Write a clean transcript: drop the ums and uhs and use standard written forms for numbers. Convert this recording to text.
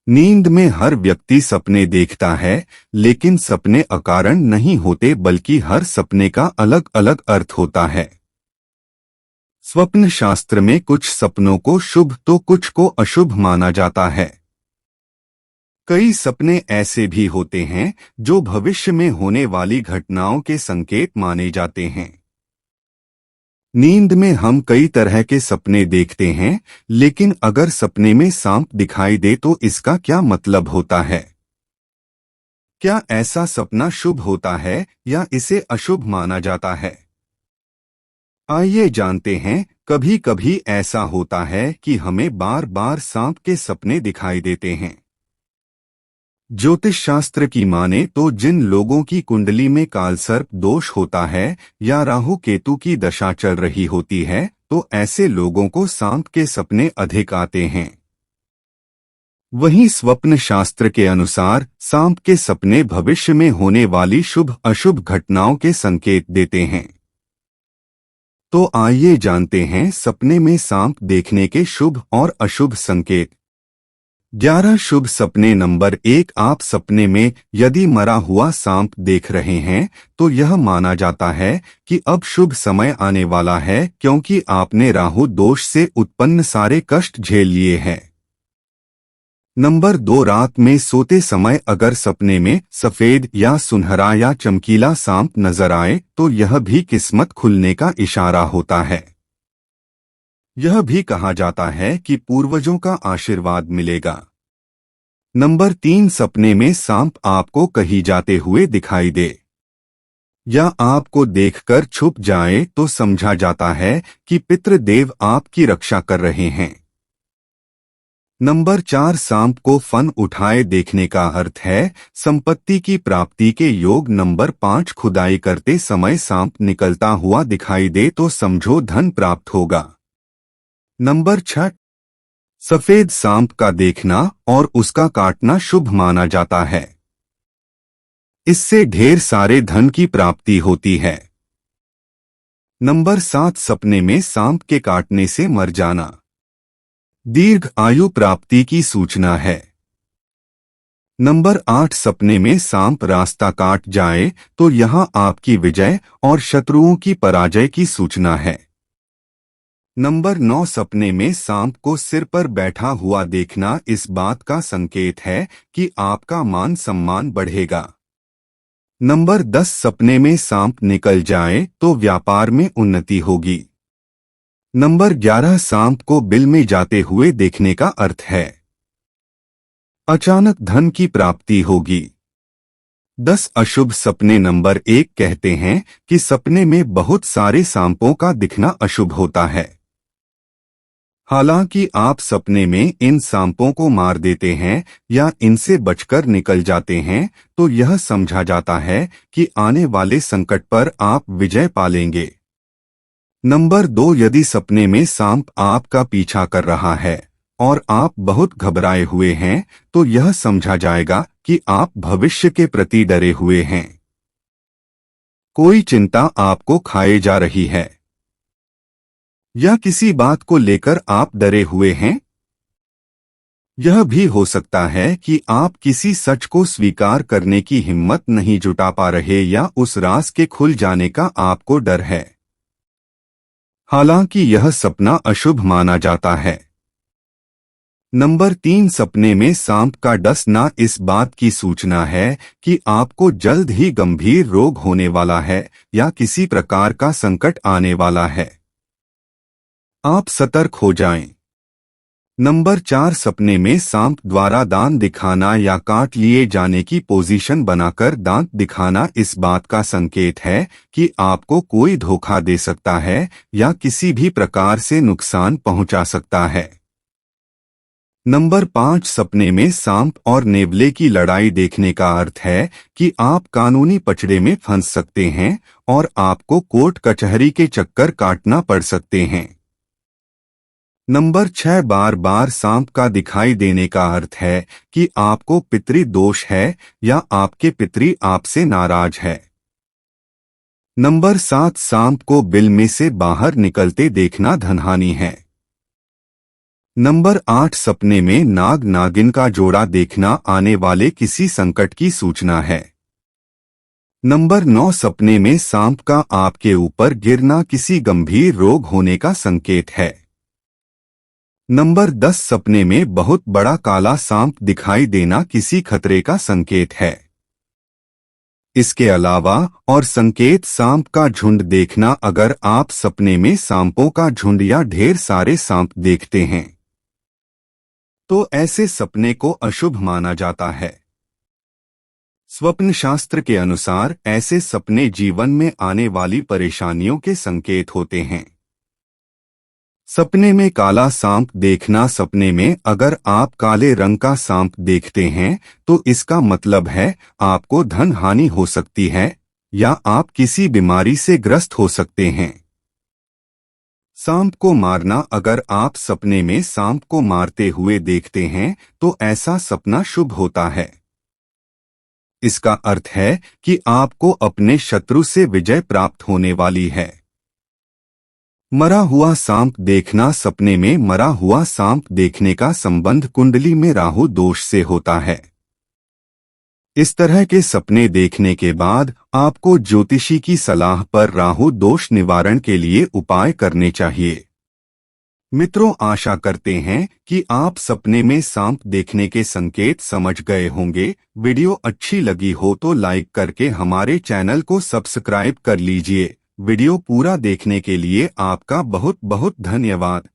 नींद में हर व्यक्ति सपने देखता है, लेकिन सपने अकारण नहीं होते बल्कि हर सपने का अलग अलग अर्थ होता है। स्वप्न शास्त्र में कुछ सपनों को शुभ तो कुछ को अशुभ माना जाता है। कई सपने ऐसे भी होते हैं जो भविष्य में होने वाली घटनाओं के संकेत माने जाते हैं। नींद में हम कई तरह के सपने देखते हैं, लेकिन अगर सपने में सांप दिखाई दे तो इसका क्या मतलब होता है? क्या ऐसा सपना शुभ होता है या इसे अशुभ माना जाता है? आइए जानते हैं। कभी कभी ऐसा होता है कि हमें बार बार सांप के सपने दिखाई देते हैं। ज्योतिष शास्त्र की माने तो जिन लोगों की कुंडली में कालसर्प दोष होता है या राहु केतु की दशा चल रही होती है, तो ऐसे लोगों को सांप के सपने अधिक आते हैं। वहीं स्वप्न शास्त्र के अनुसार सांप के सपने भविष्य में होने वाली शुभ अशुभ घटनाओं के संकेत देते हैं। तो आइए जानते हैं सपने में सांप देखने के शुभ और अशुभ संकेत। 11 शुभ सपने। नंबर 1, आप सपने में यदि मरा हुआ सांप देख रहे हैं तो यह माना जाता है कि अब शुभ समय आने वाला है, क्योंकि आपने राहु दोष से उत्पन्न सारे कष्ट झेल लिए हैं। नंबर 2, रात में सोते समय अगर सपने में सफेद या सुनहरा या चमकीला सांप नजर आए तो यह भी किस्मत खुलने का इशारा होता है। यह भी कहा जाता है कि पूर्वजों का आशीर्वाद मिलेगा। नंबर 3, सपने में सांप आपको कहीं जाते हुए दिखाई दे या आपको देखकर छुप जाए तो समझा जाता है कि पितृदेव आपकी रक्षा कर रहे हैं। नंबर 4, सांप को फन उठाए देखने का अर्थ है संपत्ति की प्राप्ति के योग। नंबर 5, खुदाई करते समय सांप निकलता हुआ दिखाई दे तो समझो धन प्राप्त होगा। नंबर 6, सफेद सांप का देखना और उसका काटना शुभ माना जाता है। इससे ढेर सारे धन की प्राप्ति होती है। नंबर 7, सपने में सांप के काटने से मर जाना दीर्घ आयु प्राप्ति की सूचना है। नंबर 8, सपने में सांप रास्ता काट जाए तो यहां आपकी विजय और शत्रुओं की पराजय की सूचना है। नंबर 9, सपने में सांप को सिर पर बैठा हुआ देखना इस बात का संकेत है कि आपका मान सम्मान बढ़ेगा। नंबर 10, सपने में सांप निकल जाए तो व्यापार में उन्नति होगी। नंबर 11, सांप को बिल में जाते हुए देखने का अर्थ है अचानक धन की प्राप्ति होगी। 10 अशुभ सपने। नंबर 1 कहते हैं कि सपने में बहुत सारे सांपों का दिखना अशुभ होता है। हालांकि आप सपने में इन सांपों को मार देते हैं या इनसे बचकर निकल जाते हैं तो यह समझा जाता है कि आने वाले संकट पर आप विजय पालेंगे। नंबर 2, यदि सपने में सांप आपका पीछा कर रहा है और आप बहुत घबराए हुए हैं तो यह समझा जाएगा कि आप भविष्य के प्रति डरे हुए हैं। कोई चिंता आपको खाए जा रही है या किसी बात को लेकर आप डरे हुए हैं। यह भी हो सकता है कि आप किसी सच को स्वीकार करने की हिम्मत नहीं जुटा पा रहे या उस राज के खुल जाने का आपको डर है। हालांकि यह सपना अशुभ माना जाता है। नंबर 3, सपने में सांप का डसना इस बात की सूचना है कि आपको जल्द ही गंभीर रोग होने वाला है या किसी प्रकार का संकट आने वाला है। आप सतर्क हो जाएं। नंबर 4, सपने में सांप द्वारा दांत दिखाना या काट लिए जाने की पोजीशन बनाकर दांत दिखाना इस बात का संकेत है कि आपको कोई धोखा दे सकता है या किसी भी प्रकार से नुकसान पहुंचा सकता है। नंबर 5, सपने में सांप और नेवले की लड़ाई देखने का अर्थ है कि आप कानूनी पचड़े में फंस सकते हैं और आपको कोर्ट कचहरी के चक्कर काटना पड़ सकते हैं। नंबर 6, बार बार सांप का दिखाई देने का अर्थ है कि आपको पितृ दोष है या आपके पितृ आपसे नाराज है। नंबर 7, सांप को बिल में से बाहर निकलते देखना धनहानि है। नंबर 8 सपने में नाग नागिन का जोड़ा देखना आने वाले किसी संकट की सूचना है। नंबर 9 सपने में सांप का आपके ऊपर गिरना किसी गंभीर रोग होने का संकेत है। नंबर 10 सपने में बहुत बड़ा काला सांप दिखाई देना किसी खतरे का संकेत है। इसके अलावा और संकेत सांप का झुंड देखना, अगर आप सपने में सांपों का झुंड या ढेर सारे सांप देखते हैं तो ऐसे सपने को अशुभ माना जाता है। स्वप्न शास्त्र के अनुसार ऐसे सपने जीवन में आने वाली परेशानियों के संकेत होते हैं। सपने में काला सांप देखना, सपने में अगर आप काले रंग का सांप देखते हैं तो इसका मतलब है आपको धन हानि हो सकती है या आप किसी बीमारी से ग्रस्त हो सकते हैं। सांप को मारना, अगर आप सपने में सांप को मारते हुए देखते हैं तो ऐसा सपना शुभ होता है। इसका अर्थ है कि आपको अपने शत्रु से विजय प्राप्त होने वाली है। मरा हुआ सांप देखना, सपने में मरा हुआ सांप देखने का संबंध कुंडली में राहु दोष से होता है। इस तरह के सपने देखने के बाद आपको ज्योतिषी की सलाह पर राहु दोष निवारण के लिए उपाय करने चाहिए। मित्रों, आशा करते हैं कि आप सपने में सांप देखने के संकेत समझ गए होंगे। वीडियो अच्छी लगी हो तो लाइक करके हमारे चैनल को सब्सक्राइब कर लीजिए। वीडियो पूरा देखने के लिए आपका बहुत बहुत धन्यवाद।